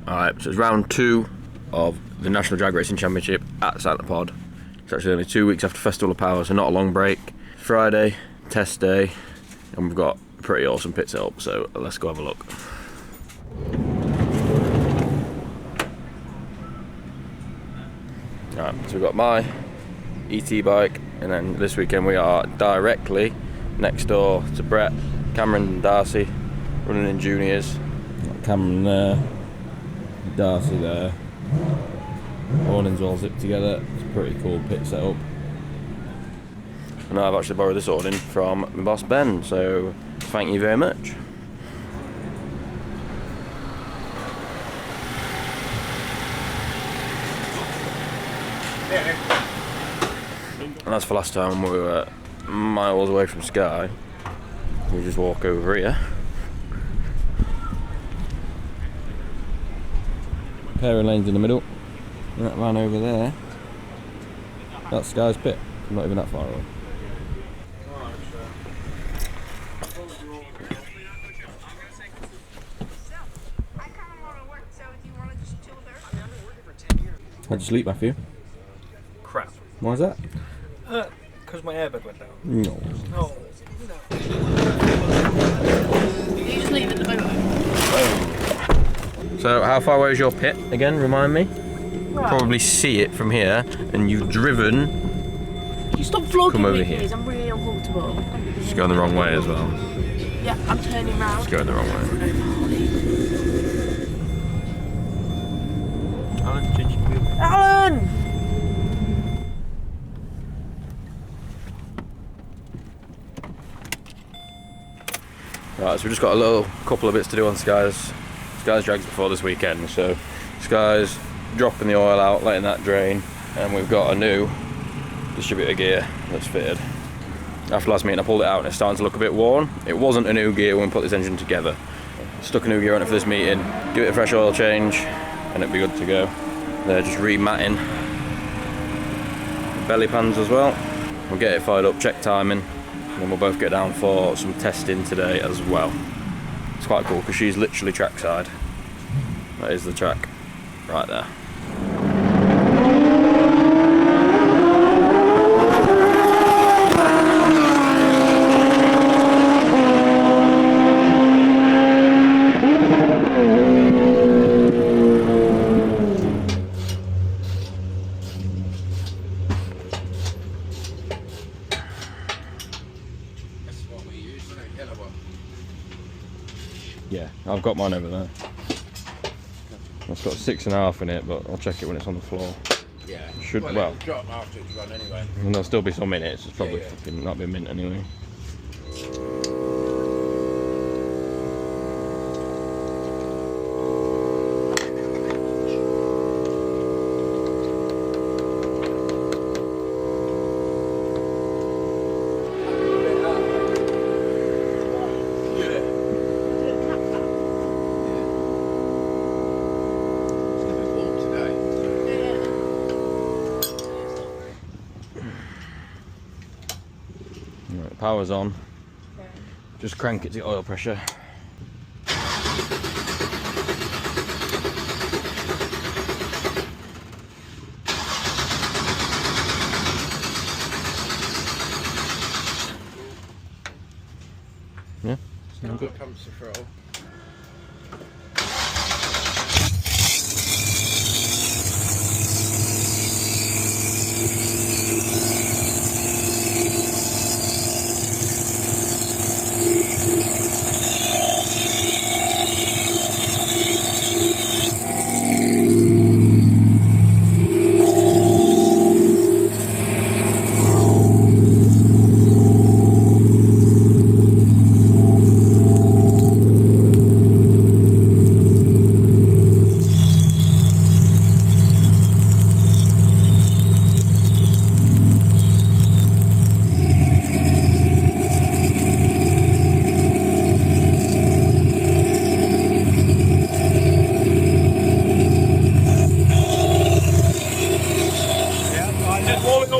Alright, so it's round 2 of the National Drag Racing Championship at Santapod. It's actually only 2 weeks after Festival of Power, so not a long break. Friday, test day, and we've got a pretty awesome pit setup, so let's go have a look. Alright, so we've got my ET bike, and then this weekend we are directly next door to Brett, Cameron and Darcy, running in juniors. Cameron there, Darcy there. Awnings all zipped together. It's a pretty cool pit setup. And I've actually borrowed this awning from my boss Ben, so thank you very much. And that's for last time when we were miles away from Skye. We just walk over here. Pair of lanes in the middle. And that van over there, that's Skye's pit. I'm not even that far away. How'd you sleep, Matthew? Crap. Why is that? Because my airbag went down. No. No. You just leave it at the moment. So how far away is your pit again, remind me? Right. Probably see it from here, and you've driven. You stop vlogging Come over me, here. please. I'm really uncomfortable. It's going the wrong way as well. Yeah, I'm turning round. It's going the wrong way. Alan! Right, so we've just got a couple of bits to do on Skye's drags before this weekend. So Skye's dropping the oil out, letting that drain, and we've got a new distributor gear that's fitted. After last meeting I pulled it out and it's starting to look a bit worn. It wasn't a new gear when we put this engine together. Stuck a new gear on it for this meeting, give it a fresh oil change and it'll be good to go. They're just rematting the belly pans as well. We'll get it fired up, check timing, and then we'll both get down for some testing today as well. It's quite cool because she's literally trackside. That is the track right there. Yeah, I've got mine over there. It's got 6.5 in it, but I'll check it when it's on the floor. Yeah. Should Well, drop after it's run anyway. And there'll still be some in it. It's probably fucking not been mint anyway. Right, power's on. Just crank it to oil pressure. Yeah, sounds good. Comes to throw.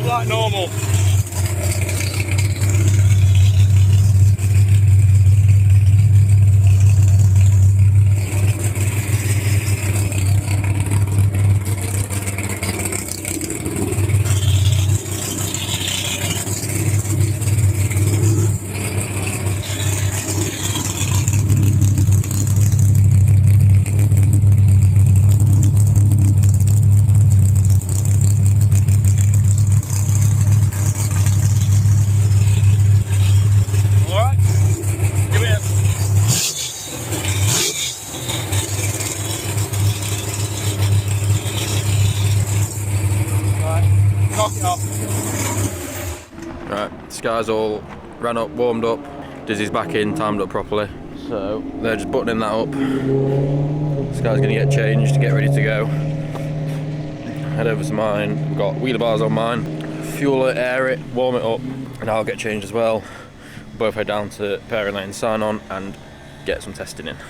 Like normal. knock it off. Right, Skye's all ran up, warmed up, Dizzy's back in, timed up properly. So they're just buttoning that up. Skye's gonna get changed, get ready to go. Head over to mine, we've got wheelie bars on mine. Fuel it, air it, warm it up, and I'll get changed as well. Both head down to pairing lane, sign on, and get some testing in. So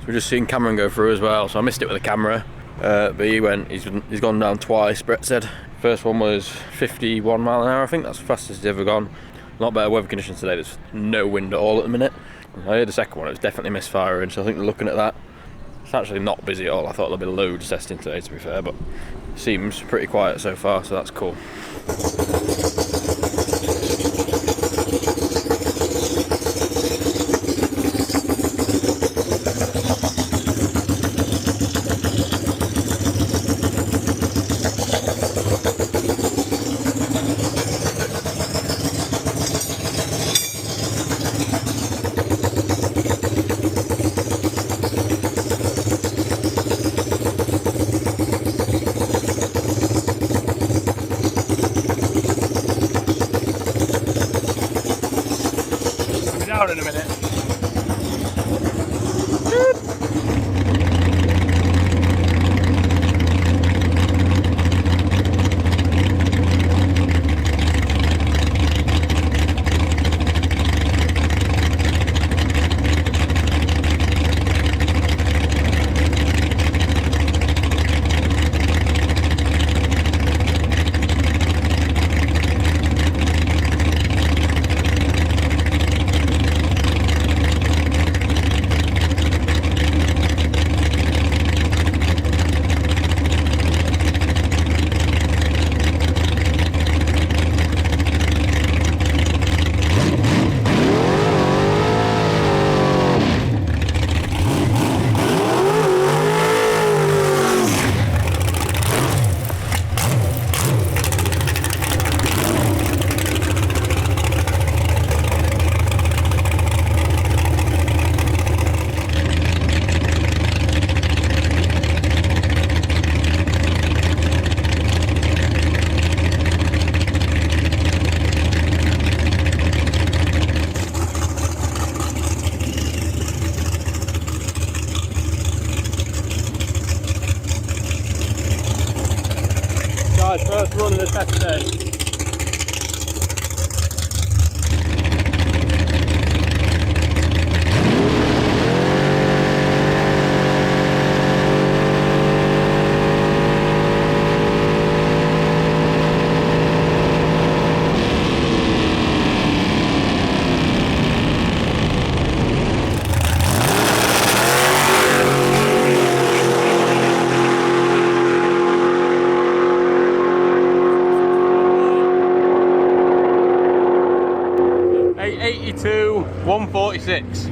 we've just seen Cameron go through as well, so I missed it with the camera. But he's gone down twice, Brett said. First one was 51 mile an hour, I think that's the fastest he's ever gone. A lot better weather conditions today, there's no wind at all at the minute. I heard the second one, it was definitely misfiring, so I think they're looking at that. It's actually not busy at all, I thought there'd be loads testing today to be fair, but seems pretty quiet so far, so that's cool. Down in a minute. First run of the test day. .82, 146.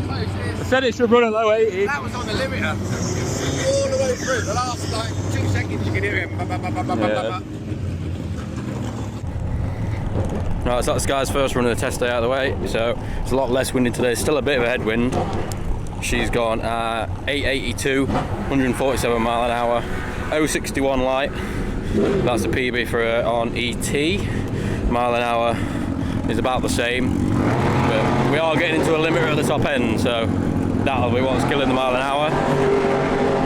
I said it should run a low 80. That was on the limiter. All the way through. The last like 2 seconds you could hear him. Right, so that's Skye's first run of the test day out of the way. So it's a lot less windy today. Still a bit of a headwind. She's gone 882, 147 mile an hour, 061 light. That's the PB for her on ET. Mile an hour is about the same, but we are getting into a limiter at the top end, so that'll be what's killing the mile an hour.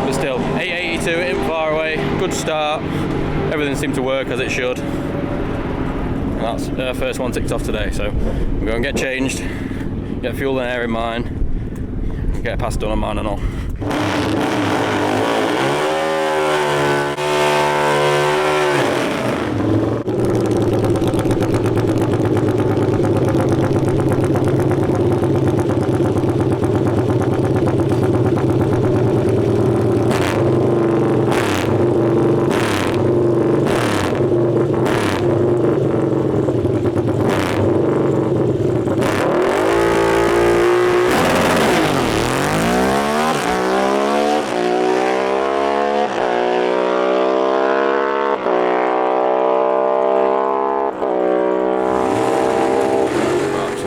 But still, 882 in far away, good start. Everything seemed to work as it should. And that's our first one ticked off today, so we're going to get changed, get fuel and air in mine, get a pass done on mine and all.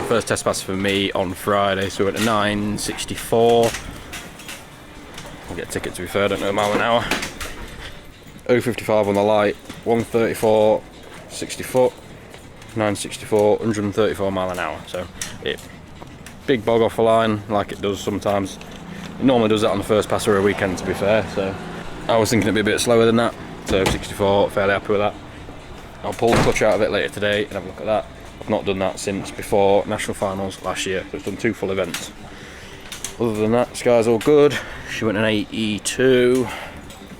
First test pass for me on Friday, so we're at 964. I'll get a ticket to be fair, I don't know, a mile an hour. 055 on the light, 134, 60 foot, 964, 134 mile an hour. So big bog off a line like it does sometimes. It normally does that on the first pass or a weekend, to be fair. So I was thinking it'd be a bit slower than that. So 64, fairly happy with that. I'll pull the clutch out of it later today and have a look at that. I've not done that since before national finals last year. So it's done 2 full events. Other than that, Skye's all good. She went an 8E2.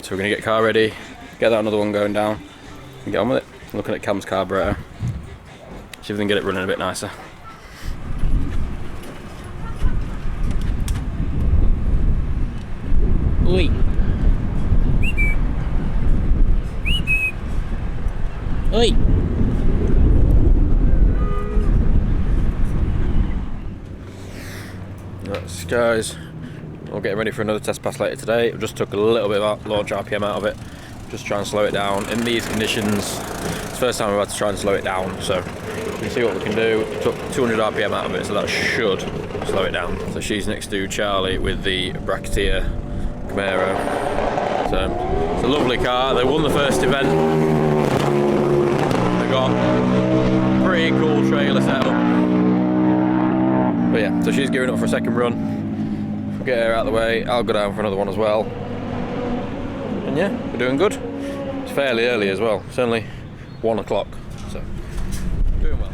So we're gonna get car ready, get that another one going down, and get on with it. I'm looking at Cam's carburetor. See if we can get it running a bit nicer. Oi. Oi. That's guys. We'll get ready for another test pass later today. I just took a little bit of launch RPM out of it. Just try and slow it down. In these conditions, it's the first time I've had to try and slow it down. So we can see what we can do. Took 200 RPM out of it, so that should slow it down. So she's next to Charlie with the bracketeer Camaro. So it's a lovely car. They won the first event. They got a pretty cool trailer setup. But yeah, so she's gearing up for a second run. Get her out of the way, I'll go down for another one as well. And yeah, we're doing good. It's fairly early as well. It's only 1 o'clock, so doing well.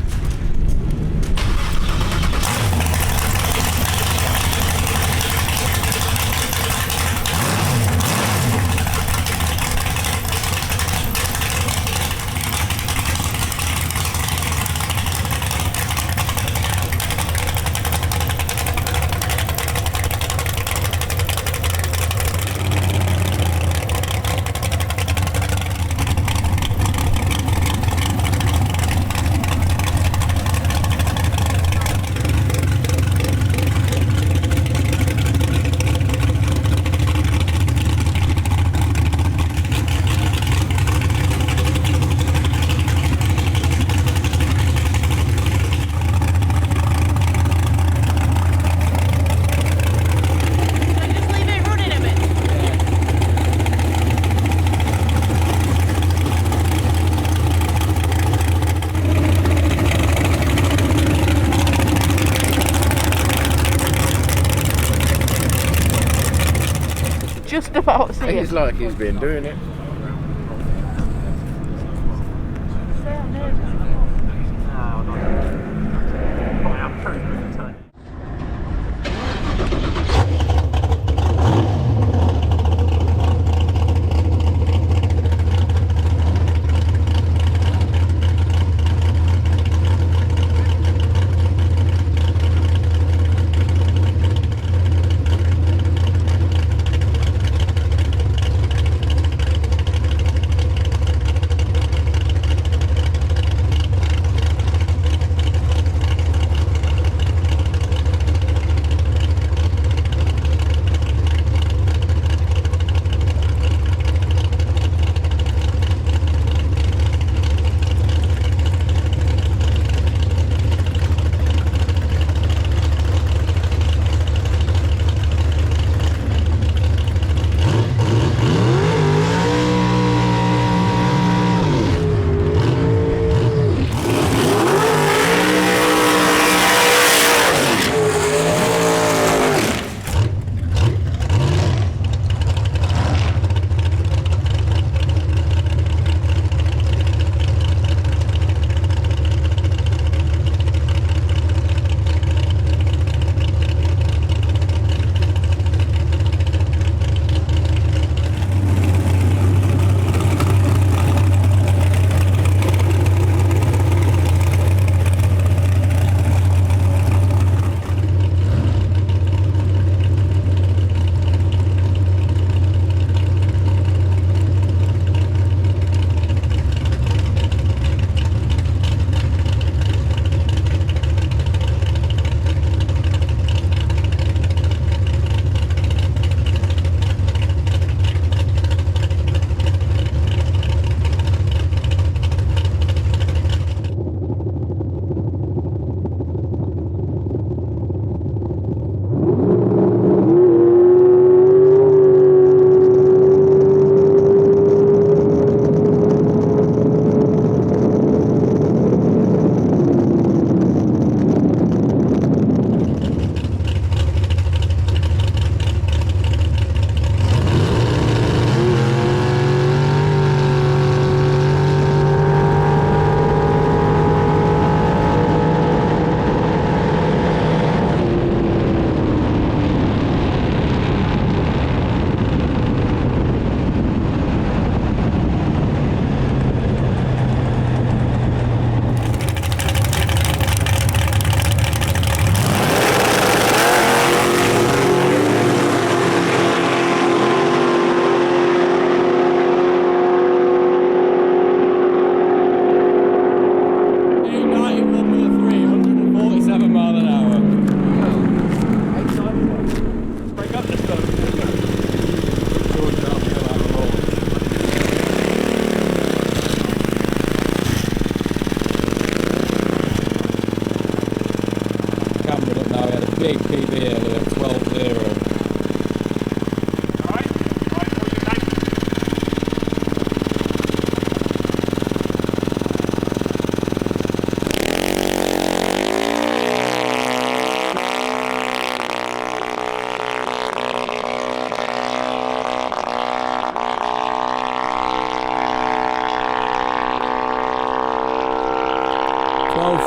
Just about see it. It's like he's been doing it.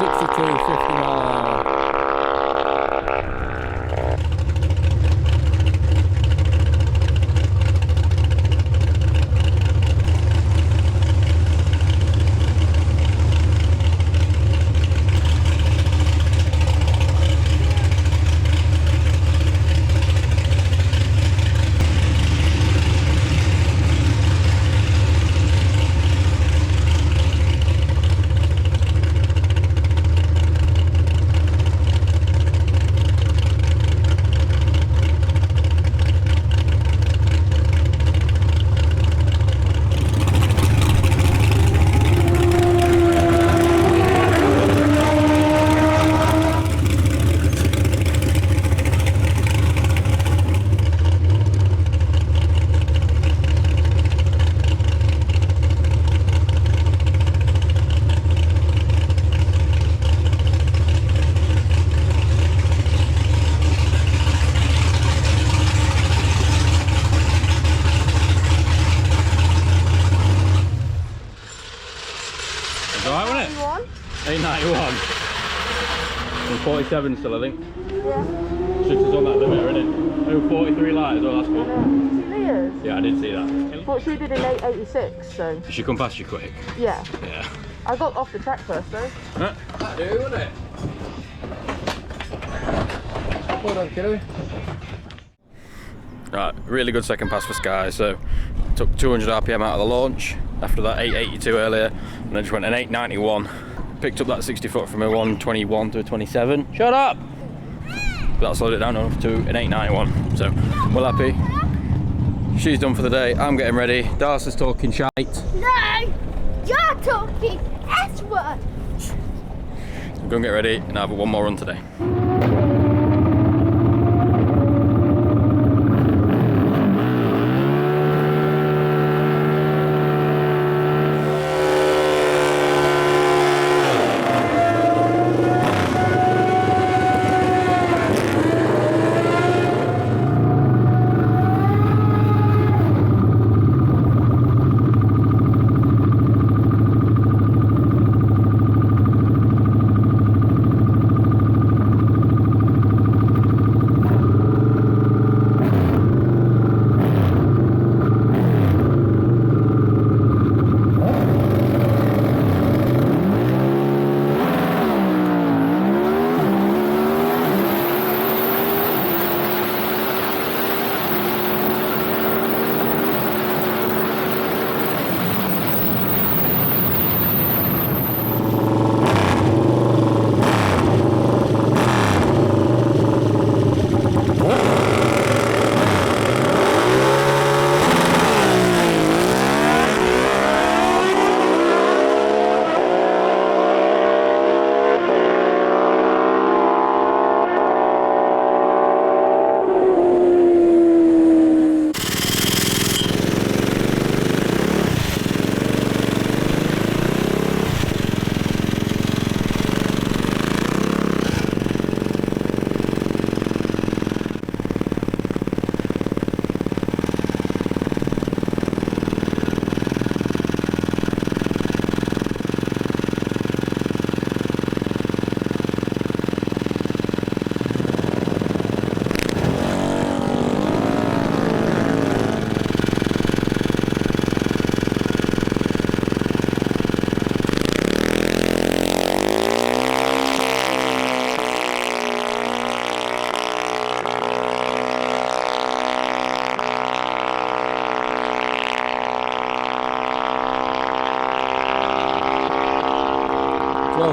50 mile an hour. Alright, wasn't it? 891. And 47 still, I think. Yeah. Just on that limiter, isn't it? Oh, 43 litres, oh, that's cool. Litres? Yeah, I did see that. But she did in 886, so. Did she come past you quick? Yeah. Yeah. I got off the track first, though. Huh? That do, wouldn't it? Well done, kiddo. Right, really good second pass for Skye. So, took 200 RPM out of the launch. After that 882 earlier, and then just went an 891. Picked up that 60 foot from a 121 to a 27. Shut up! But that slowed it down enough to an 891. So, we're happy. She's done for the day. I'm getting ready. Darcy's talking shite. No! You're talking S-word! I'm going to get ready and have one more run today.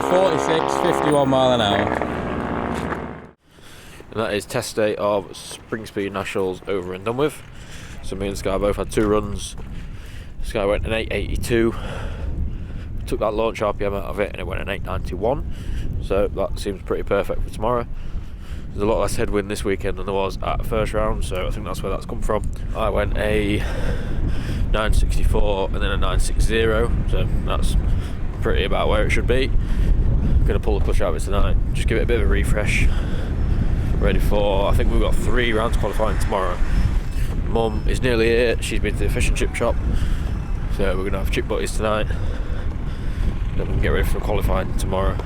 46, 51 mile an hour. And that is test day of Springspeed Nationals over and done with. So me and Skye both had 2 runs. Skye went an 882. Took that launch RPM out of it and it went an 891. So that seems pretty perfect for tomorrow. There's a lot less headwind this weekend than there was at first round, so I think that's where that's come from. I went a 964 and then a 960, so that's pretty about where it should be. Gonna pull the clutch out of it tonight, just give it a bit of a refresh. Ready for, I think we've got 3 rounds qualifying tomorrow. Mum is nearly here, she's been to the fish and chip shop, so we're gonna have chip butties tonight. Then we can get ready for qualifying tomorrow.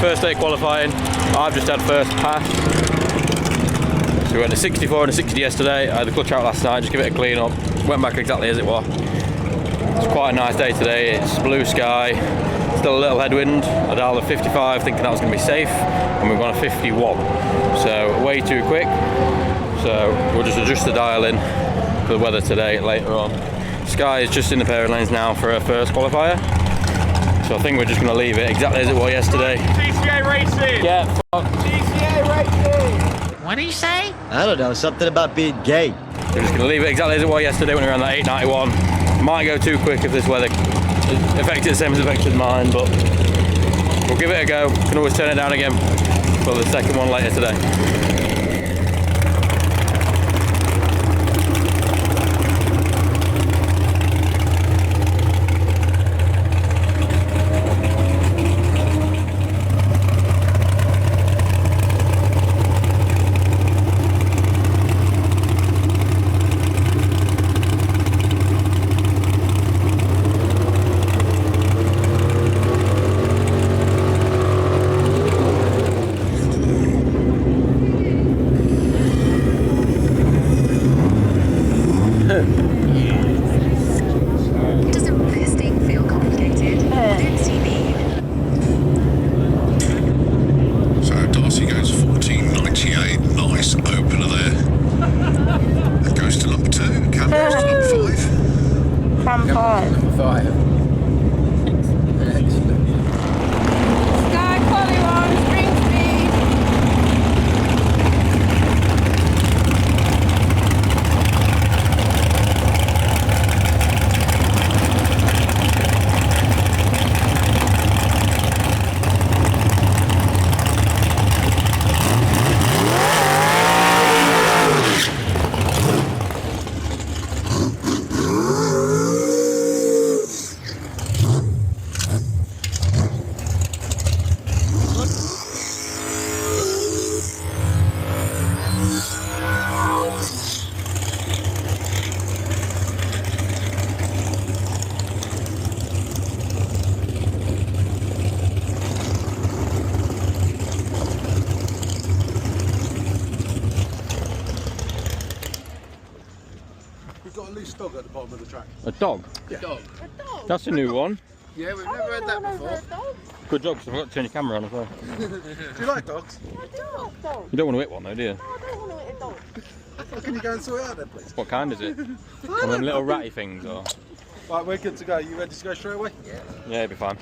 First day qualifying, I've just had first pass. So we went to 64 and a 60 yesterday. I had the clutch out last night, just give it a clean up. Went back exactly as it was. It's quite a nice day today. It's blue sky, still a little headwind. I dialed a 55 thinking that was going to be safe, and we've gone a 51. So way too quick. So we'll just adjust the dial in for the weather today later on. Skye is just in the pairing lanes now for her first qualifier. So I think we're just going to leave it exactly as it was yesterday. TCA racing! Yeah, fuck. TCA racing! What did you say? I don't know, something about being gay. We're just going to leave it exactly as it was yesterday when we were on that 891. Might go too quick if this weather affected the same as affected mine, but we'll give it a go. Can always turn it down again for the second one later today. Doesn't this thing feel complicated? Don't see me. So Darcy goes 14.98. Nice opener there. That goes to number 2. Cam goes to number 5. Cam 5. Number 5. Excellent. Skye quality on Springspeed. We've got a loose dog at the bottom of the track. A dog? Yeah. Dog. That's a new one. Yeah, we've never had that before. Good job, because I've got to turn your camera on as well. Do you like dogs? I do like dogs. You don't want to hit one though, do you? No, I don't want to hit a dog. Well, can you go and sort it out then, please? What kind is it? One of them little ratty things, or? Right, we're good to go. You ready to go straight away? Yeah, it'll be fine.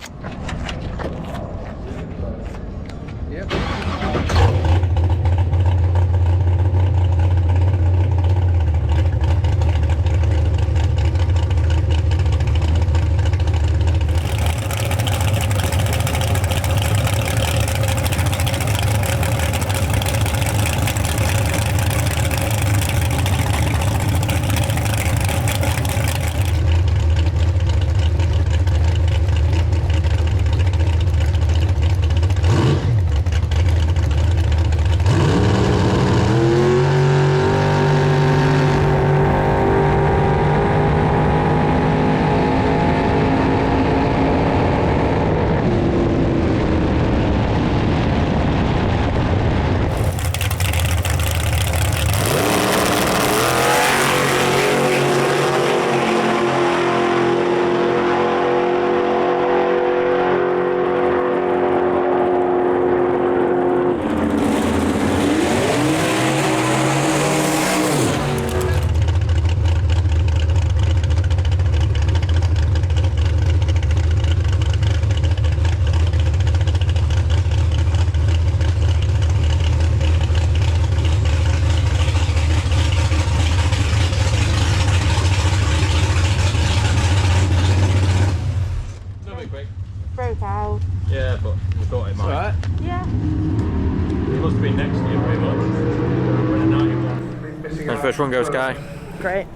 Broke out. Yeah, but we thought it might. Alright. Yeah. It must have been next to you pretty much. We're in a 91. How's the first run go, Skye? Great.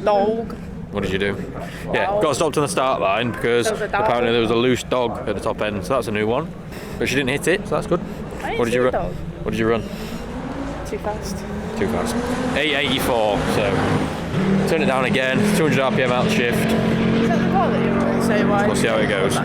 Dog. What did you do? Yeah, got stopped on the start line because There was a dog. apparently there was a loose dog at the top end, so that's a new one. But she didn't hit it, so that's good. I didn't What did see you the run? dog. What did you run? Too fast. Too fast. 884, so turn it down again. 200 RPM out the shift. Is that the car that you were in? So why? We'll see how it goes.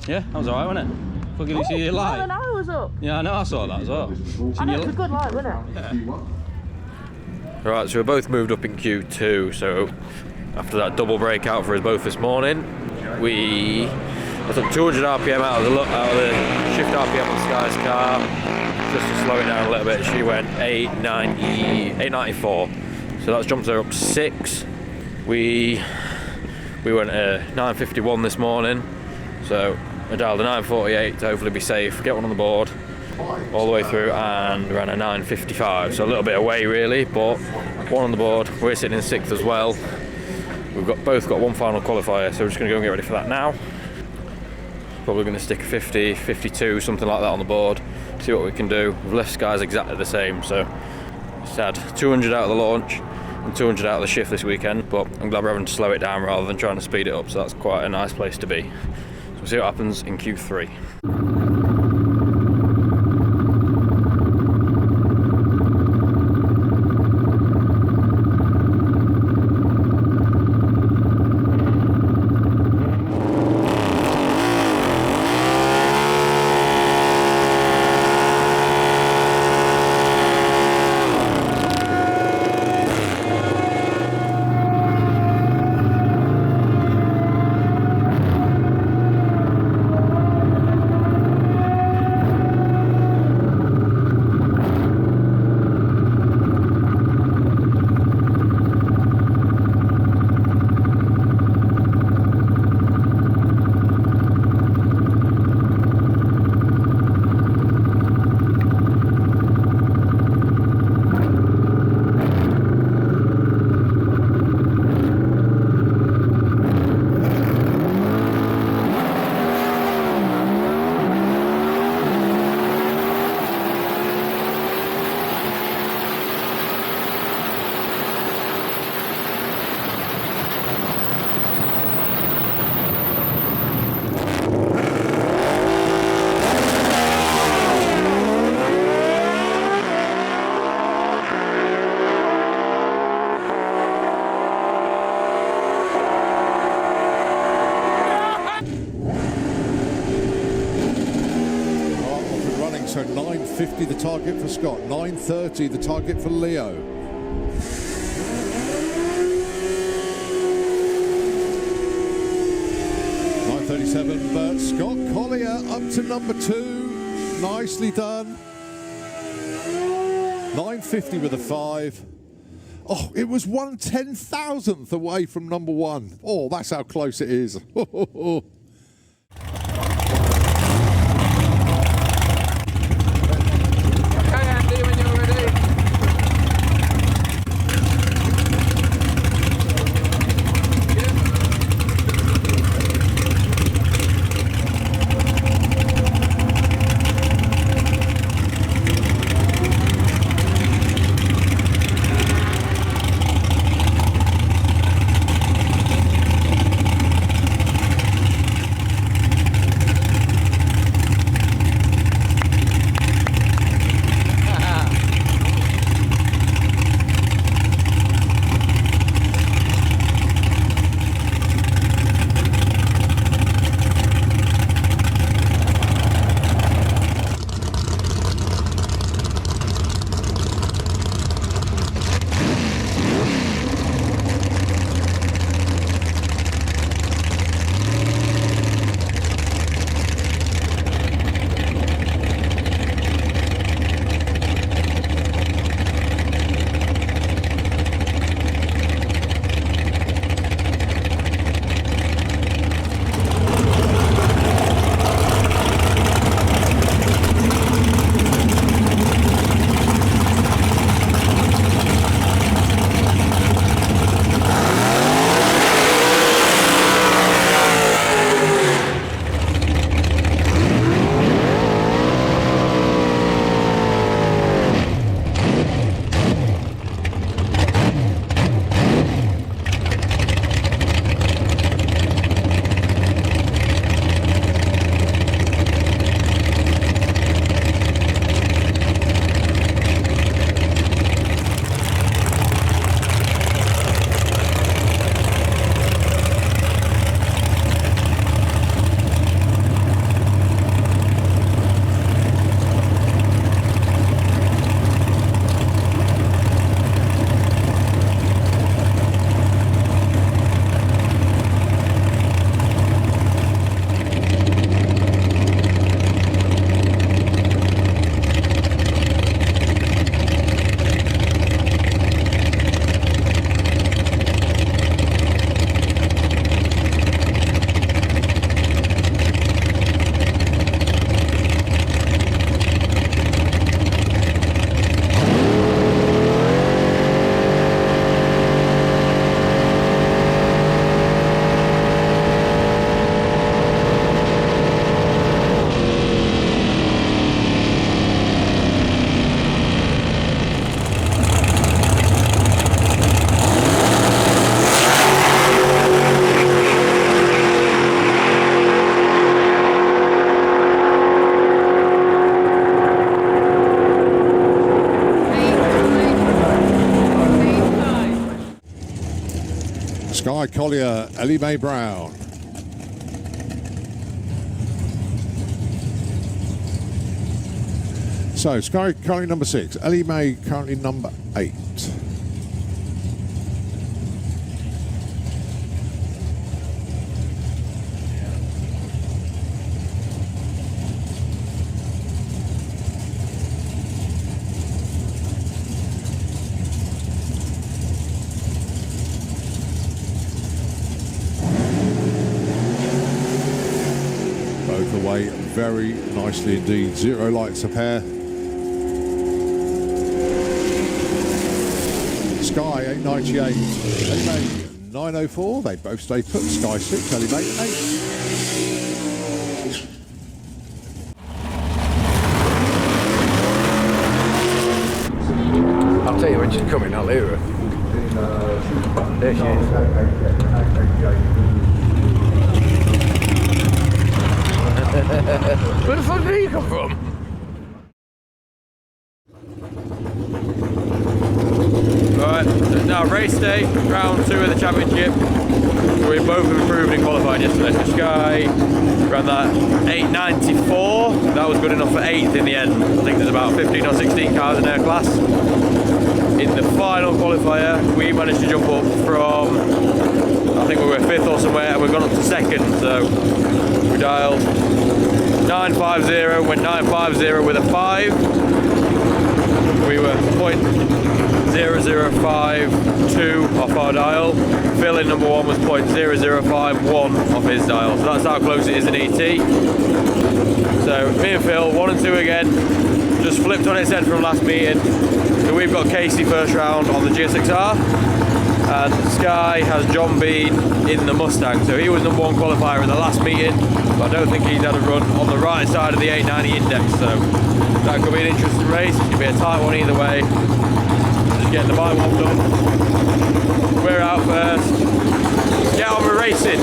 Yeah, that was alright, wasn't it? Fucking you see your light? Well, then I was up. Yeah, I know, I saw that as well. I know, it was a good light, wasn't it? Right, so we're both moved up in Q2, so after that double breakout for us both this morning, I took 200 RPM out of the shift RPM on Skye's car, just to slow it down a little bit. She went 894, so that's jumped her up 6. We went 951 this morning, so I dialed a 948 to hopefully be safe, get one on the board all the way through, and ran a 955, so a little bit away really, but one on the board. We're sitting in 6th as well. We've both got one final qualifier, so we're just going to go and get ready for that now. Probably going to stick a 50, 52, something like that on the board, see what we can do. We've left Skye's exactly the same, so just had 200 out of the launch and 200 out of the shift this weekend, but I'm glad we're having to slow it down rather than trying to speed it up, so that's quite a nice place to be. So we'll see what happens in Q3. So 950 the target for Scott, 930 the target for Leo. .937, but Scott Collier up to number 2. Nicely done. 950 with a 5. Oh, it was 1/10,000th away from number 1. Oh, that's how close it is. Skye Collier, Ellie Mae Brown. So Skye currently number 6, Ellie Mae currently number 8. Both away very nicely indeed. 0 lights a pair. Skye 898, Ellie Mae 904. They both stay put. Skye 6, Ellie Mae 8. I'll tell you when she's coming, I'll hear her. There she is. Where the fuck did you come from? Right, so now race day, round 2 of the championship. We both improved in qualifying yesterday. So Skye ran that 894. That was good enough for 8th in the end. I think there's about 15 or 16 cars in her class. In the final qualifier, we managed to jump up from, I think we were 5th or somewhere, and we've gone up to 2nd. So we dialed 950, went 950 with a 5. We were 0.0052 off our dial. Phil in number 1 was 0.0051 off his dial. So that's how close it is in ET. So me and Phil, 1 and 2 again, just flipped on its head from last meeting. So we've got Casey first round on the GSXR, and Skye has John Bean in the Mustang. So he was number 1 qualifier in the last meeting, but I don't think he's had a run on the right side of the 890 index. So that could be an interesting race. It could be a tight one either way. Just getting the bike warmed up. We're out first. Get on with racing.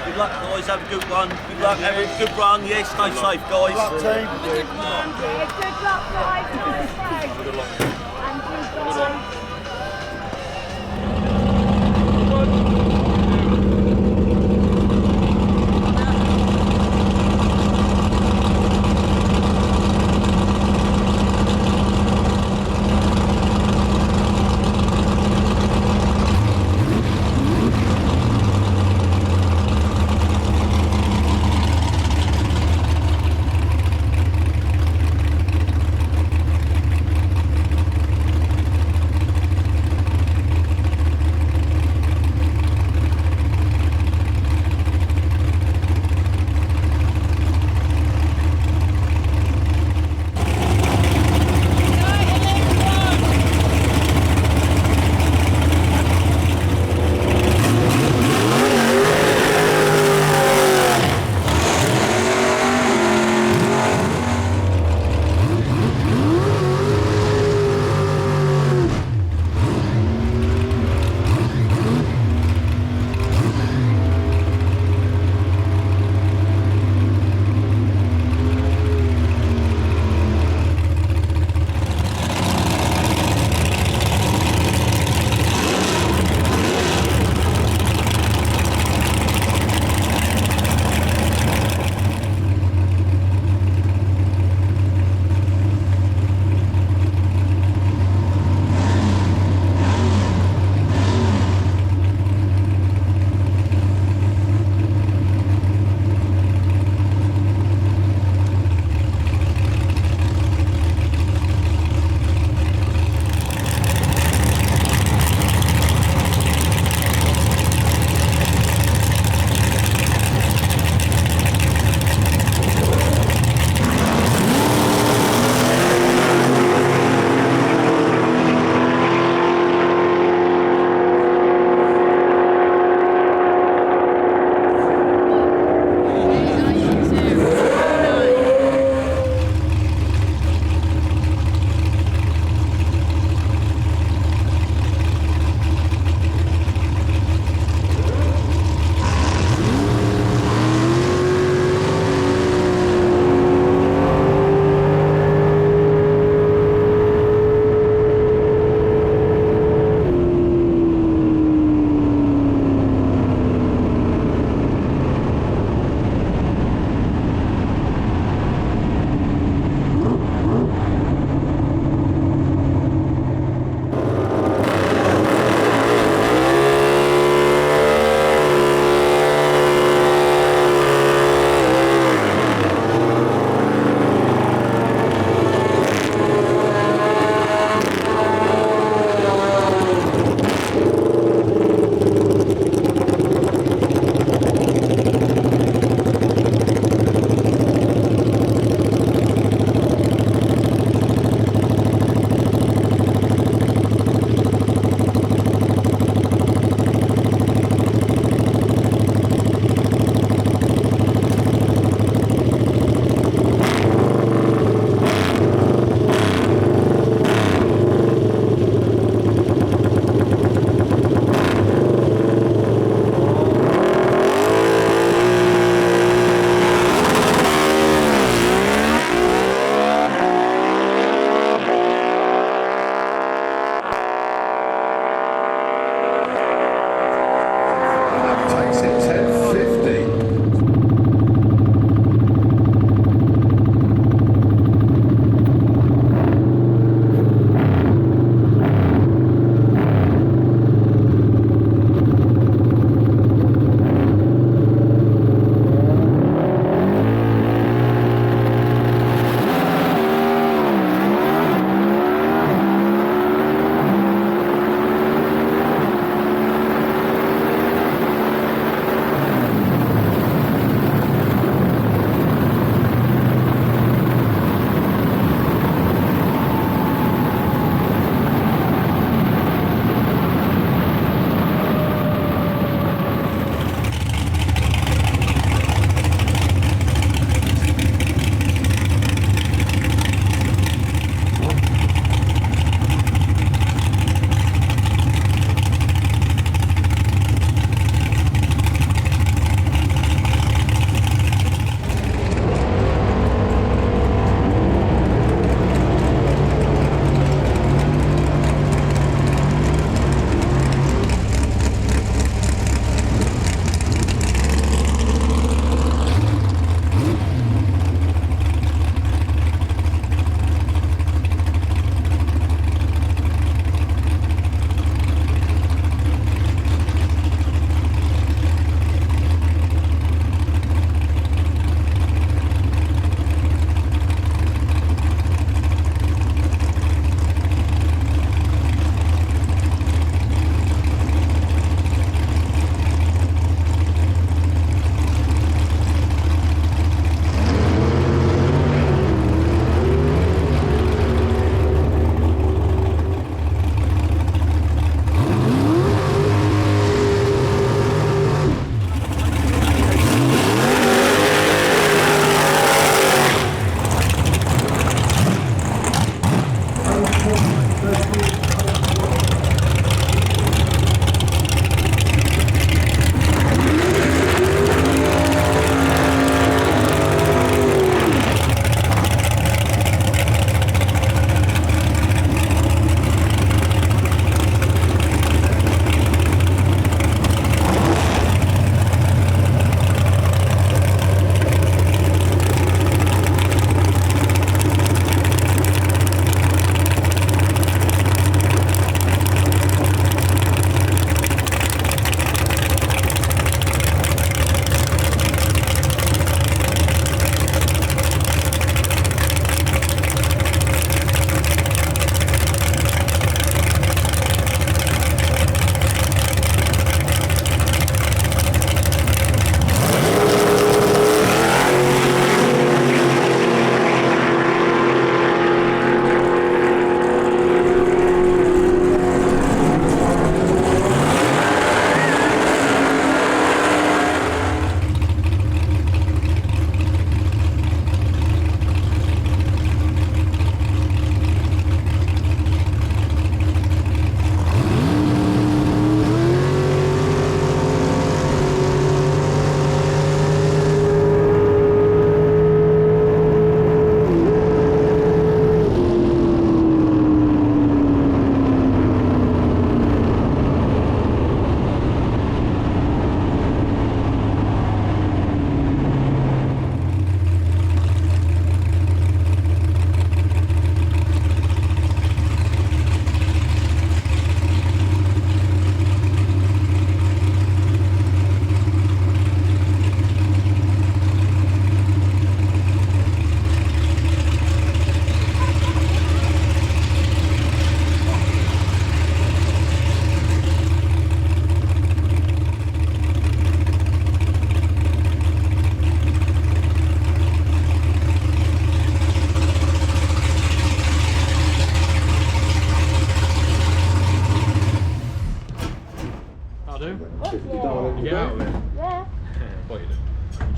Good luck, guys. Have a good one. Good luck. Have a good run. Yes, stay safe, guys. Good luck, team. Good luck, guys. Good luck.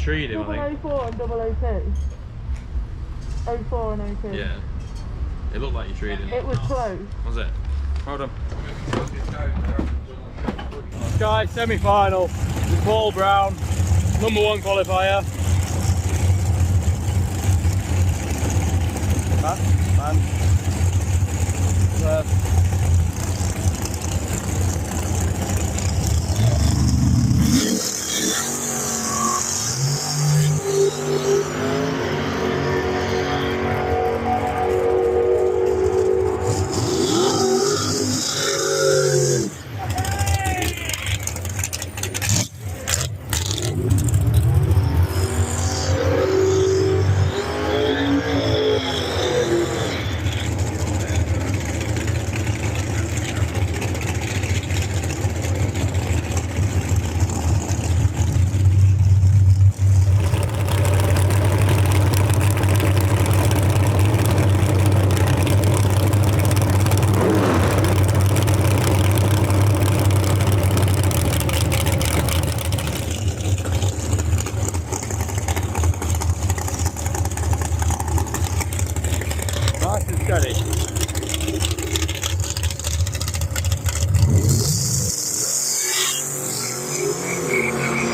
treed him, I think. 004 and 002. 04 and 02. Yeah. It looked like you treed him. It was close. Was it? Hold on. Skye semi-final with Paul Brown, #1 qualifier. Man.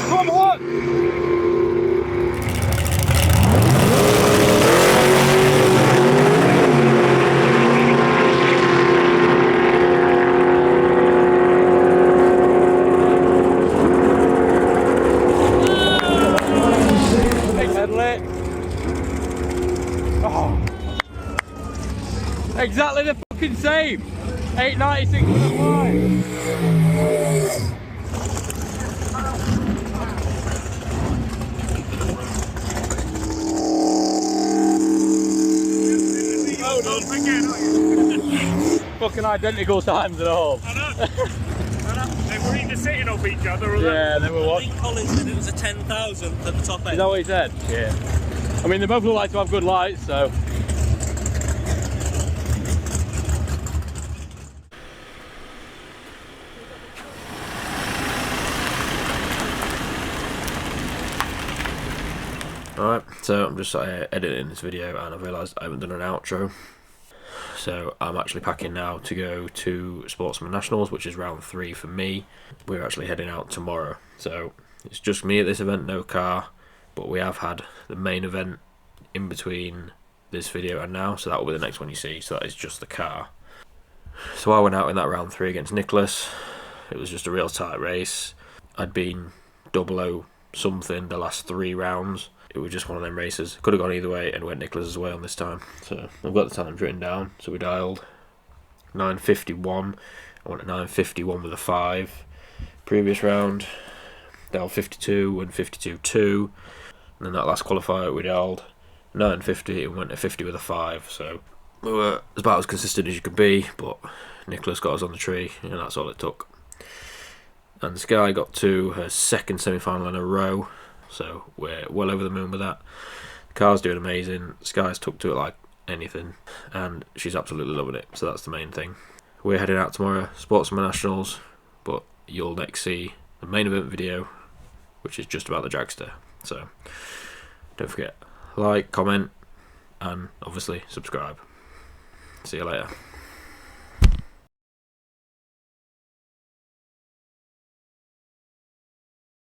Come on! Headlight. Oh. Exactly the fucking same. 896 with a 5. Fucking identical times at all. I know. They were either sitting off each other or Yeah, they were I what? think Colin said it was a 10,000 at the top end. Is that what he said? Yeah. I mean, they both look like to have good lights, so. Alright, so I'm just editing this video and I've realised I haven't done an outro. So I'm actually packing now to go to Sportsman Nationals, which is round 3 for me. We're actually heading out tomorrow. So it's just me at this event, no car. But we have had the main event in between this video and now. So that will be the next one you see. So that is just the car. So I went out in that round 3 against Nicholas. It was just a real tight race. I'd been 00 something the last 3 rounds. It was just one of them races. Could have gone either way and went Nicholas's way on this time. So I've got the times written down. So we dialed 9:51. I went at 9:51 with a 5. Previous round, dialed 52 and 52.2. And then that last qualifier we dialed 9:50 and went at 50 with a 5. So we were about as consistent as you could be, but Nicholas got us on the tree and that's all it took. And Skye got to her 2nd semi-final in a row. So we're well over the moon with that. The car's doing amazing. Skye's took to it like anything, and she's absolutely loving it. So that's the main thing. We're heading out tomorrow, Sportsman Nationals, but you'll next see the main event video, which is just about the dragster. So don't forget, like, comment, and obviously subscribe. See you later.